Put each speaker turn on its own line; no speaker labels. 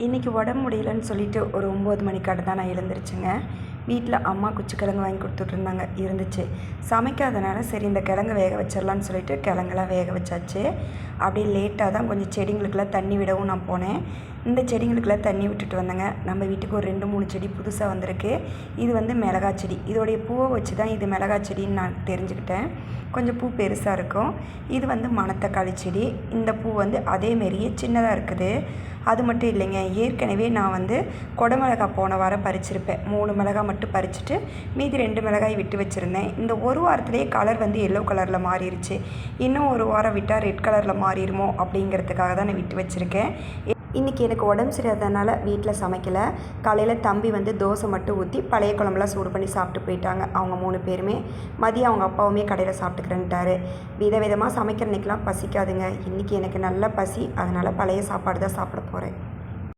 இன்றைக்கி உடம்பு முடியலன்னு சொல்லிட்டு ஒரு 9 மணிக்காட்ட தான் நான் எழுந்திரிச்சேங்க. வீட்டில் அம்மா குச்சிக்கிழங்கு வாங்கி கொடுத்துட்ருந்தாங்க இருந்துச்சு. சமைக்காதனால சரி இந்த கிழங்கு வேக வச்சிடலான்னு சொல்லிட்டு கிழங்கெல்லாம் வேக வச்சாச்சு. அப்படியே லேட்டாக தான் கொஞ்சம் செடிங்களுக்கெல்லாம் தண்ணி விடவும் நான் போனேன். இந்த செடிங்களுக்கெல்லாம் தண்ணி விட்டுட்டு வந்தேங்க. நம்ம வீட்டுக்கு ஒரு 2-3 செடி புதுசாக வந்திருக்கு. இது வந்து மிளகா செடி. இதோடைய பூவை வச்சு தான் இது மிளகா செடின்னு நான் தெரிஞ்சுக்கிட்டேன். கொஞ்சம் பூ பெருசாக இருக்கும். இது வந்து மணத்தக்காளி செடி. இந்த பூ வந்து அதேமாரியே சின்னதாக இருக்குது. அது மட்டும் இல்லைங்க, ஏற்கனவே நான் வந்து குடமிளகா போன வாரம் பறிச்சிருப்பேன். 3 மிளகாய் மட்டும் பறிச்சுட்டு மீதி 2 மிளகாய் விட்டு வச்சுருந்தேன். இந்த ஒரு வாரத்துலேயே கலர் வந்து எல்லோ கலரில் மாறிடுச்சு. இன்னும் ஒரு வாரம் விட்டால் ரெட் கலரில் மாறிடுமோ அப்படிங்கிறதுக்காக தான் நான் விட்டு வச்சுருக்கேன். இன்றைக்கி எனக்கு உடம்பு சரியாதனால வீட்டில் சமைக்கலை. காலையில் தம்பி வந்து தோசை மட்டும் ஊற்றி பழைய குழம்புலாம் சூடு பண்ணி சாப்பிட்டு போயிட்டாங்க. அவங்க 3 பேருமே. மதியம் அவங்க அப்பாவுமே கடையில் சாப்பிட்டுக்கிறேன்ட்டாரு. விதவிதமாக சமைக்கிற அன்றைக்கெலாம் பசிக்காதுங்க. இன்றைக்கி எனக்கு நல்ல பசி. அதனால் பழைய சாப்பாடு தான் சாப்பிட போகிறேன்.